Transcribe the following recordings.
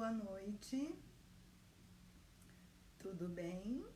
boa noite. Tudo bem?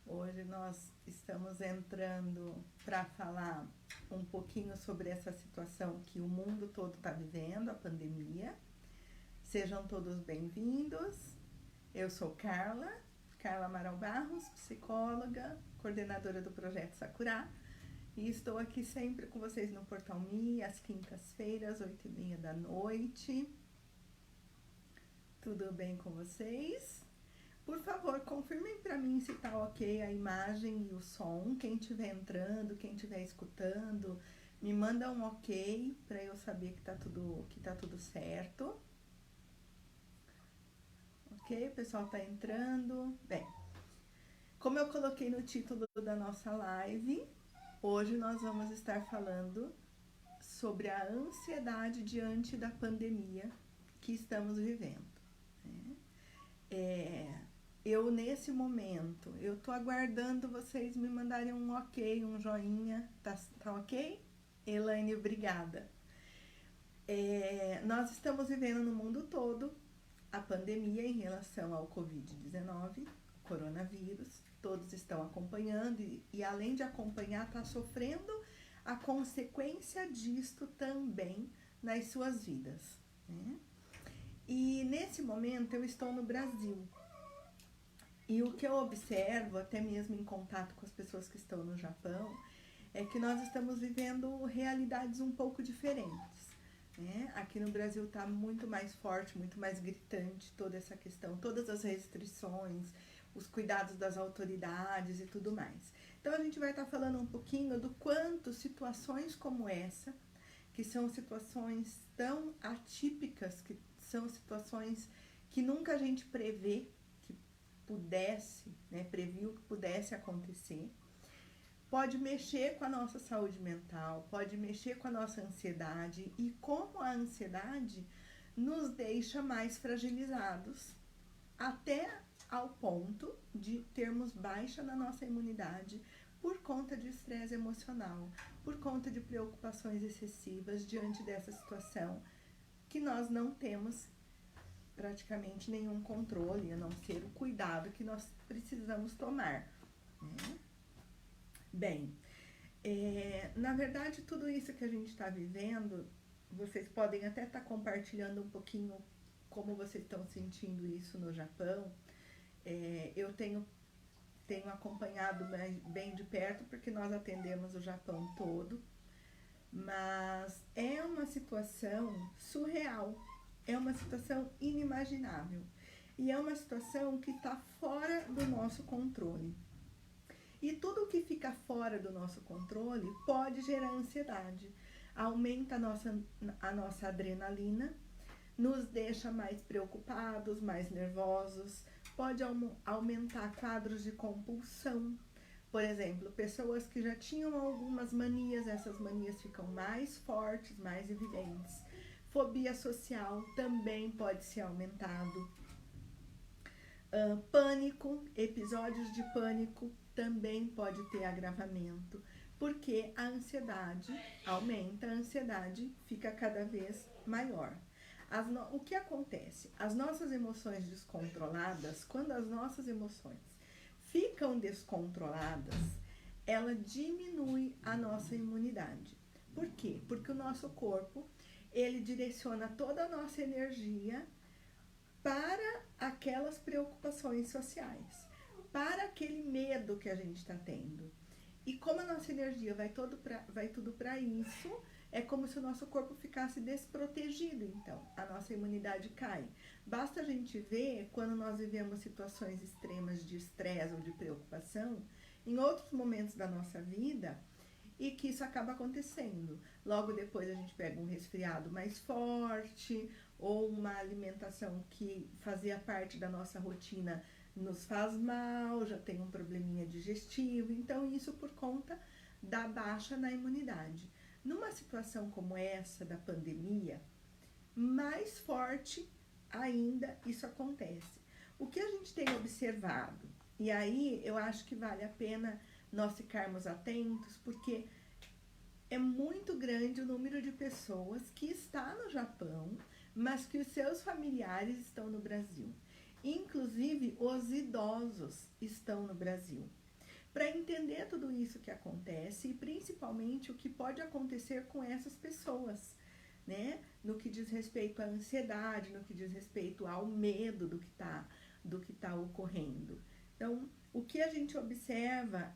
Hoje nós estamos entrando para falar um pouquinho sobre essa situação que o mundo todo está vivendo, a pandemia. Sejam todos bem-vindos. Eu sou Carla Amaral Barros, psicóloga, coordenadora do Projeto Sakurá. E estou aqui sempre com vocês no Portal Me, às quintas-feiras, 8h30 da noite. Tudo bem com vocês? Por favor, confirmem para mim se tá ok a imagem e o som. Quem estiver entrando, quem estiver escutando, me manda um ok para eu saber que tá tudo certo. Ok, o pessoal tá entrando. Bem, como eu coloquei no título da nossa live, hoje nós vamos estar falando sobre a ansiedade diante da pandemia que estamos vivendo. Eu, nesse momento, eu tô aguardando vocês me mandarem um ok, um joinha. Tá ok? Elaine, obrigada. Nós estamos vivendo no mundo todo a pandemia em relação ao Covid-19, coronavírus. Todos estão acompanhando e além de acompanhar, está sofrendo a consequência disto também nas suas vidas, né? E nesse momento eu estou no Brasil. E o que eu observo, até mesmo em contato com as pessoas que estão no Japão, é que nós estamos vivendo realidades um pouco diferentes, né? Aqui no Brasil está muito mais forte, muito mais gritante toda essa questão, todas as restrições, os cuidados das autoridades e tudo mais. Então a gente vai estar falando um pouquinho do quanto situações como essa, que são situações tão atípicas, que são situações que nunca a gente prevê que pudesse, né, previu que pudesse acontecer, pode mexer com a nossa saúde mental, pode mexer com a nossa ansiedade e como a ansiedade nos deixa mais fragilizados, até ao ponto de termos baixa na nossa imunidade por conta de estresse emocional, por conta de preocupações excessivas diante dessa situação que nós não temos praticamente nenhum controle, a não ser o cuidado que nós precisamos tomar, né? Bem, na verdade, tudo isso que a gente está vivendo, vocês podem até estar compartilhando um pouquinho como vocês estão sentindo isso no Japão. Eu tenho acompanhado bem de perto, porque nós atendemos o Japão todo, mas é uma situação surreal, é uma situação inimaginável, e é uma situação que está fora do nosso controle. E tudo que fica fora do nosso controle pode gerar ansiedade, aumenta a nossa adrenalina, nos deixa mais preocupados, mais nervosos, pode aumentar quadros de compulsão. Por exemplo, pessoas que já tinham algumas manias, essas manias ficam mais fortes, mais evidentes. Fobia social também pode ser aumentado. Pânico, episódios de pânico também pode ter agravamento, porque a ansiedade aumenta, a ansiedade fica cada vez maior. O que acontece? As nossas emoções descontroladas, quando as nossas emoções ficam descontroladas, ela diminui a nossa imunidade. Por quê? Porque o nosso corpo, ele direciona toda a nossa energia para aquelas preocupações sociais, para aquele medo que a gente está tendo. E como a nossa energia vai tudo para isso, é como se o nosso corpo ficasse desprotegido, então a nossa imunidade cai. Basta a gente ver quando nós vivemos situações extremas de estresse ou de preocupação em outros momentos da nossa vida e que isso acaba acontecendo. Logo depois a gente pega um resfriado mais forte ou uma alimentação que fazia parte da nossa rotina nos faz mal, já tem um probleminha digestivo, então isso por conta da baixa na imunidade. Numa situação como essa da pandemia, mais forte ainda isso acontece. O que a gente tem observado, e aí eu acho que vale a pena nós ficarmos atentos, porque é muito grande o número de pessoas que está no Japão, mas que os seus familiares estão no Brasil. Inclusive, os idosos estão no Brasil. Para entender tudo isso que acontece e principalmente o que pode acontecer com essas pessoas, né? No que diz respeito à ansiedade, no que diz respeito ao medo do que tá ocorrendo. Então, o que a gente observa,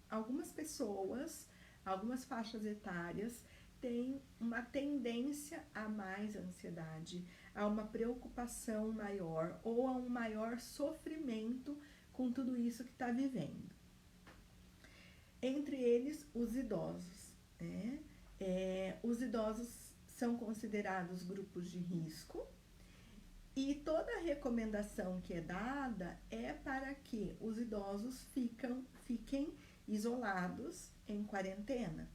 algumas pessoas, algumas faixas etárias têm uma tendência a mais ansiedade, a uma preocupação maior ou a um maior sofrimento com tudo isso que está vivendo. Entre eles, os idosos, né? Os idosos são considerados grupos de risco e toda a recomendação que é dada é para que os idosos fiquem isolados em quarentena.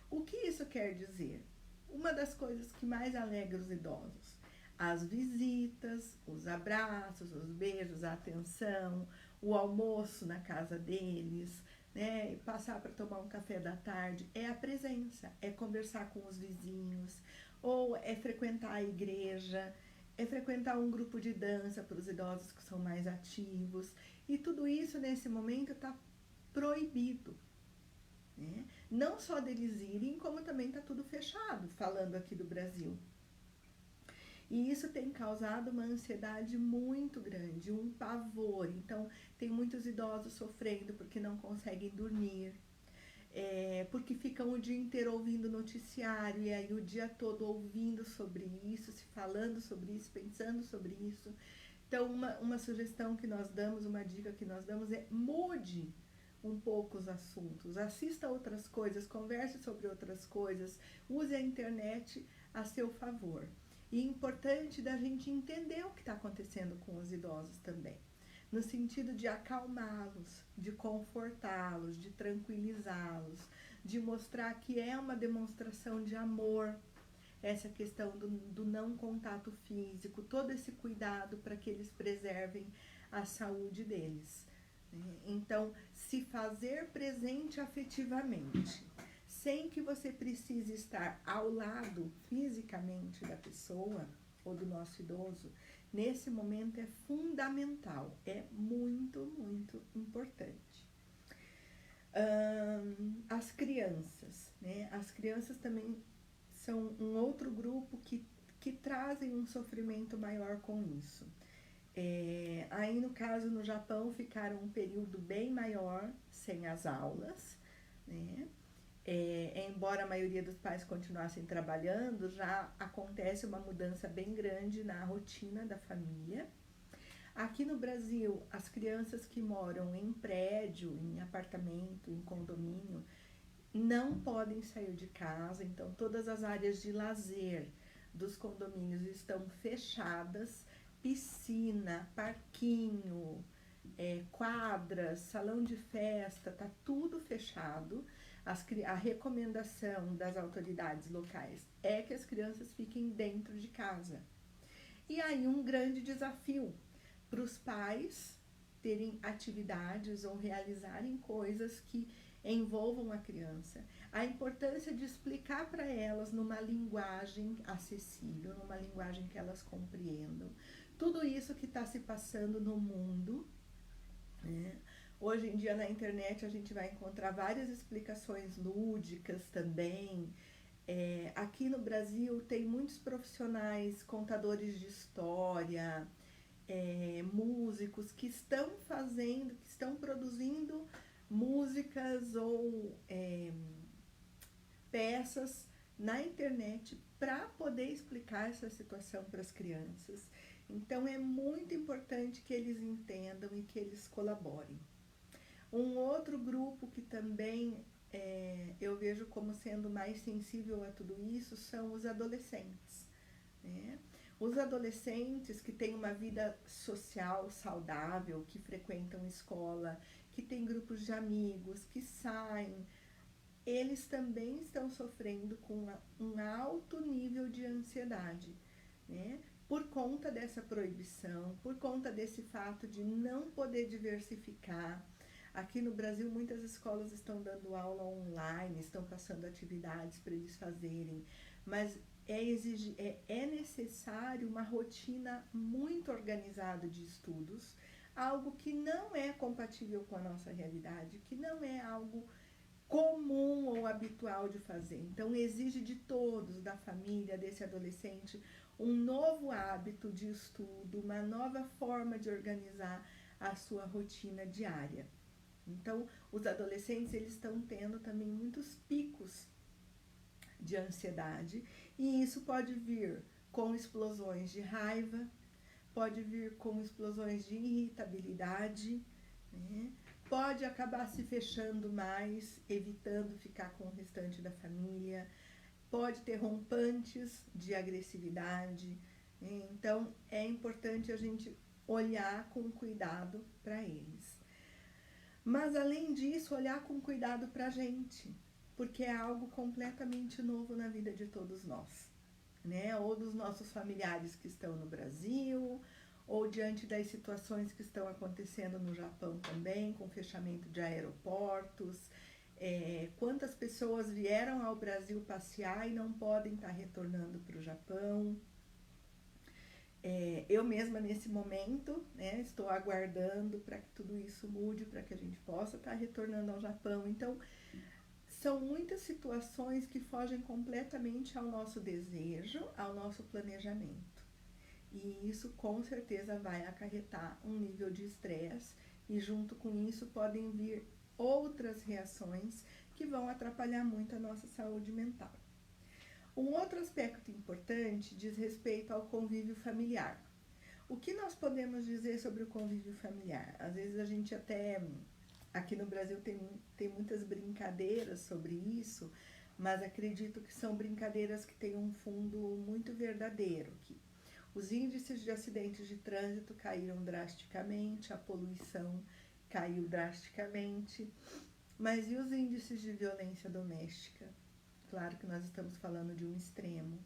O que isso quer dizer? Uma das coisas que mais alegra os idosos: as visitas, os abraços, os beijos, a atenção, o almoço na casa deles, né? Passar para tomar um café da tarde, é a presença, é conversar com os vizinhos, ou é frequentar a igreja, é frequentar um grupo de dança para os idosos que são mais ativos. E tudo isso nesse momento está proibido, né? Não só deles irem, como também está tudo fechado, falando aqui do Brasil. E isso tem causado uma ansiedade muito grande, um pavor. Então, tem muitos idosos sofrendo porque não conseguem dormir, porque ficam o dia inteiro ouvindo noticiário, e aí o dia todo ouvindo sobre isso, se falando sobre isso, pensando sobre isso. Então, uma sugestão que nós damos, uma dica que nós damos é: mude um pouco os assuntos, assista outras coisas, converse sobre outras coisas, use a internet a seu favor. E é importante da gente entender o que está acontecendo com os idosos também, no sentido de acalmá-los, de confortá-los, de tranquilizá-los, de mostrar que é uma demonstração de amor, essa questão do não contato físico, todo esse cuidado para que eles preservem a saúde deles. Então, se fazer presente afetivamente, sem que você precise estar ao lado fisicamente da pessoa ou do nosso idoso, nesse momento é fundamental, é muito, muito importante. As crianças, né? As crianças também são um outro grupo que trazem um sofrimento maior com isso. Aí no caso no Japão ficaram um período bem maior sem as aulas, né? Embora a maioria dos pais continuassem trabalhando, já acontece uma mudança bem grande na rotina da família. Aqui no Brasil, as crianças que moram em prédio, em apartamento, em condomínio, não podem sair de casa, então todas as áreas de lazer dos condomínios estão fechadas, piscina, parquinho, quadras, salão de festa, tá tudo fechado. A recomendação das autoridades locais é que as crianças fiquem dentro de casa. E aí um grande desafio para os pais terem atividades ou realizarem coisas que envolvam a criança. A importância de explicar para elas numa linguagem acessível, numa linguagem que elas compreendam, tudo isso que está se passando no mundo, né? Hoje em dia na internet a gente vai encontrar várias explicações lúdicas também. Aqui no Brasil tem muitos profissionais, contadores de história, músicos que estão produzindo músicas ou peças na internet para poder explicar essa situação para as crianças. Então é muito importante que eles entendam e que eles colaborem. Um outro grupo que também eu vejo como sendo mais sensível a tudo isso são os adolescentes, né? Os adolescentes que têm uma vida social saudável, que frequentam escola, que têm grupos de amigos, que saem, eles também estão sofrendo com um alto nível de ansiedade, né? Por conta dessa proibição, por conta desse fato de não poder diversificar. Aqui no Brasil, muitas escolas estão dando aula online, estão passando atividades para eles fazerem, mas é necessário uma rotina muito organizada de estudos, algo que não é compatível com a nossa realidade, que não é algo comum ou habitual de fazer. Então, exige de todos, da família, desse adolescente, um novo hábito de estudo, uma nova forma de organizar a sua rotina diária. Então, os adolescentes, eles estão tendo também muitos picos de ansiedade, e isso pode vir com explosões de raiva, pode vir com explosões de irritabilidade, né? Pode acabar se fechando mais, evitando ficar com o restante da família, pode ter rompantes de agressividade, né? Então é importante a gente olhar com cuidado para eles. Mas além disso, olhar com cuidado para a gente, porque é algo completamente novo na vida de todos nós, né? Ou dos nossos familiares que estão no Brasil, ou diante das situações que estão acontecendo no Japão também, com fechamento de aeroportos. Quantas pessoas vieram ao Brasil passear e não podem estar retornando para o Japão. Eu mesma, nesse momento, né, estou aguardando para que tudo isso mude, para que a gente possa estar retornando ao Japão. Então, são muitas situações que fogem completamente ao nosso desejo, ao nosso planejamento. E isso, com certeza, vai acarretar um nível de estresse, e junto com isso podem vir outras reações que vão atrapalhar muito a nossa saúde mental. Um outro aspecto importante diz respeito ao convívio familiar. O que nós podemos dizer sobre o convívio familiar? Às vezes a gente até, aqui no Brasil tem muitas brincadeiras sobre isso, mas acredito que são brincadeiras que têm um fundo muito verdadeiro. Que os índices de acidentes de trânsito caíram drasticamente, a poluição caiu drasticamente, mas e os índices de violência doméstica? Claro que nós estamos falando de um extremo.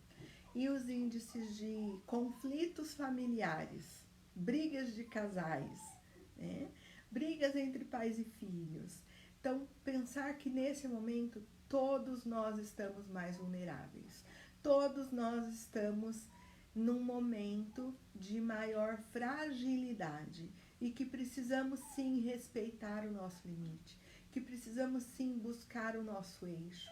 E os índices de conflitos familiares, brigas de casais, né? Brigas entre pais e filhos. Então, pensar que nesse momento todos nós estamos mais vulneráveis. Todos nós estamos num momento de maior fragilidade e que precisamos sim respeitar o nosso limite, que precisamos sim buscar o nosso eixo.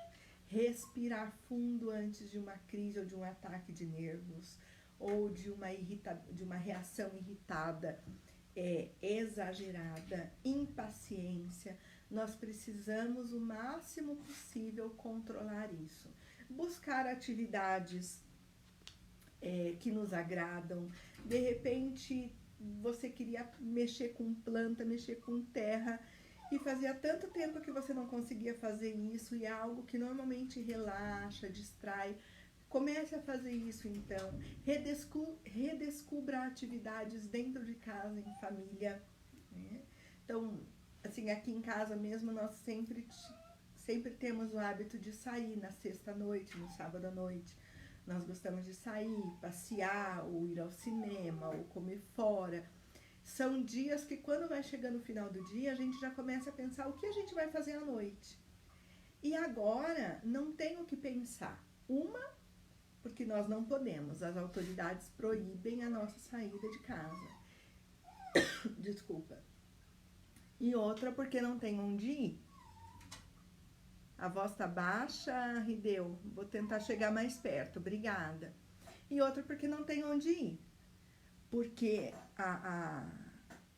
Respirar fundo antes de uma crise ou de um ataque de nervos, ou de uma reação irritada, exagerada, impaciência. Nós precisamos o máximo possível controlar isso. Buscar atividades que nos agradam. De repente, você queria mexer com planta, mexer com terra, e fazia tanto tempo que você não conseguia fazer isso, e é algo que normalmente relaxa, distrai. Comece a fazer isso então. Redescubra atividades dentro de casa, em família, né? Então, assim, aqui em casa mesmo, nós sempre temos o hábito de sair na sexta-noite, no sábado à noite. Nós gostamos de sair, passear, ou ir ao cinema, ou comer fora. São dias que, quando vai chegando o final do dia, a gente já começa a pensar o que a gente vai fazer à noite. E agora não tem o que pensar. Porque nós não podemos, as autoridades proíbem a nossa saída de casa. Desculpa. E outra, porque não tem onde ir. A voz tá baixa, Rideu. Vou tentar chegar mais perto, obrigada. E outra, porque não tem onde ir. Porque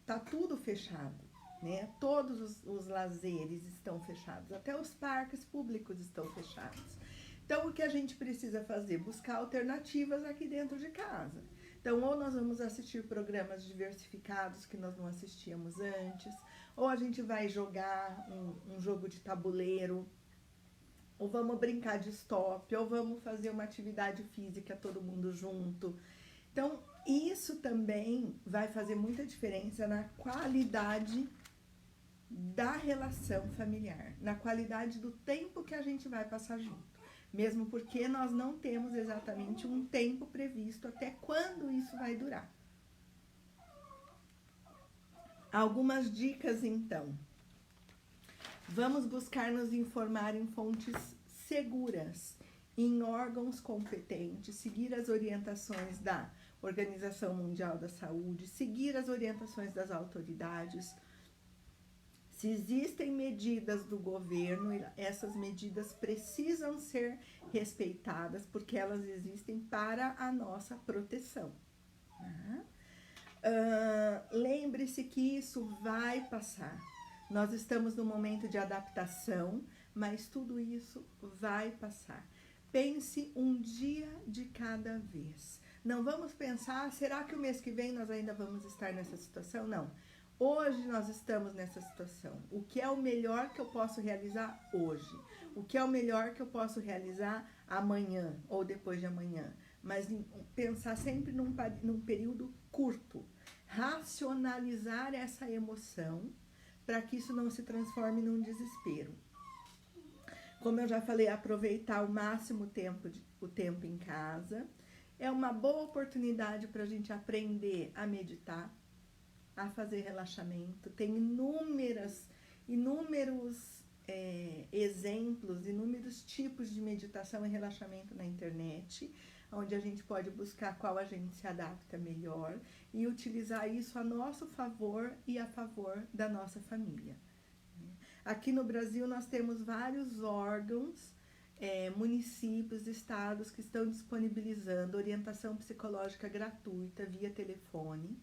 tá tudo fechado, né? Todos os lazeres estão fechados, até os parques públicos estão fechados. Então, o que a gente precisa fazer? Buscar alternativas aqui dentro de casa. Então, ou nós vamos assistir programas diversificados que nós não assistíamos antes, ou a gente vai jogar um jogo de tabuleiro, ou vamos brincar de stop, ou vamos fazer uma atividade física todo mundo junto. Então, isso também vai fazer muita diferença na qualidade da relação familiar, na qualidade do tempo que a gente vai passar junto. Mesmo porque nós não temos exatamente um tempo previsto até quando isso vai durar. Algumas dicas, então. Vamos buscar nos informar em fontes seguras em órgãos competentes, seguir as orientações da Organização Mundial da Saúde, seguir as orientações das autoridades. Se existem medidas do governo, essas medidas precisam ser respeitadas, porque elas existem para a nossa proteção. Lembre-se que isso vai passar. Nós estamos num momento de adaptação, mas tudo isso vai passar. Pense um dia de cada vez. Não vamos pensar, será que o mês que vem nós ainda vamos estar nessa situação? Não. Hoje nós estamos nessa situação. O que é o melhor que eu posso realizar hoje? O que é o melhor que eu posso realizar amanhã ou depois de amanhã? Mas pensar sempre num período curto. Racionalizar essa emoção para que isso não se transforme num desespero. Como eu já falei, aproveitar ao máximo o tempo em casa. É uma boa oportunidade para a gente aprender a meditar, a fazer relaxamento. Tem inúmeros exemplos, inúmeros tipos de meditação e relaxamento na internet, onde a gente pode buscar qual a gente se adapta melhor e utilizar isso a nosso favor e a favor da nossa família. Aqui no Brasil nós temos vários órgãos, municípios, estados que estão disponibilizando orientação psicológica gratuita via telefone.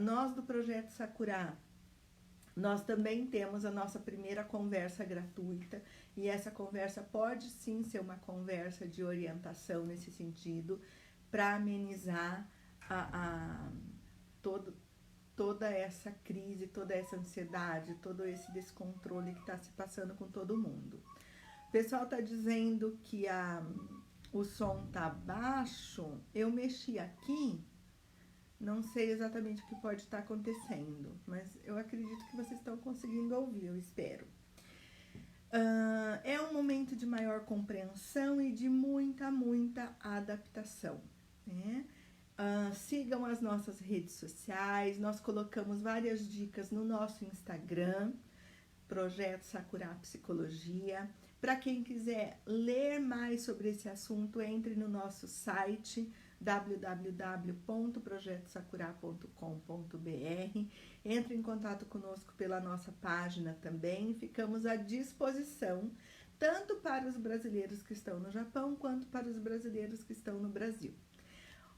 Nós do Projeto Sakurá, nós também temos a nossa primeira conversa gratuita, e essa conversa pode sim ser uma conversa de orientação nesse sentido, para amenizar toda essa crise, toda essa ansiedade, todo esse descontrole que está se passando com todo mundo. O pessoal está dizendo que o som está baixo. Eu mexi aqui, não sei exatamente o que pode estar acontecendo, mas eu acredito que vocês estão conseguindo ouvir, eu espero. É um momento de maior compreensão e de muita adaptação, né? Sigam as nossas redes sociais, nós colocamos várias dicas no nosso Instagram, Projeto Sakurá Psicologia. Para quem quiser ler mais sobre esse assunto, entre no nosso site www.projetosakura.com.br. Entre em contato conosco pela nossa página também. Ficamos à disposição, tanto para os brasileiros que estão no Japão, quanto para os brasileiros que estão no Brasil.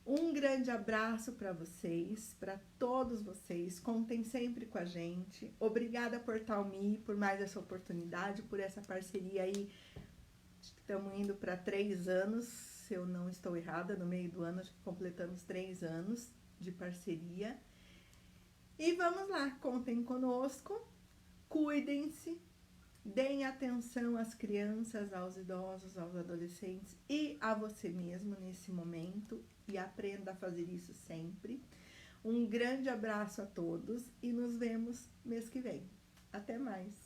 Um grande abraço para vocês, para todos vocês. Contem sempre com a gente. Obrigada, Portal Me, por mais essa oportunidade, por essa parceria aí. Estamos indo para 3 anos, se eu não estou errada, no meio do ano acho que completamos 3 anos de parceria. E vamos lá, contem conosco, cuidem-se, deem atenção às crianças, aos idosos, aos adolescentes e a você mesmo nesse momento, e aprenda a fazer isso sempre. Um grande abraço a todos e nos vemos mês que vem. Até mais!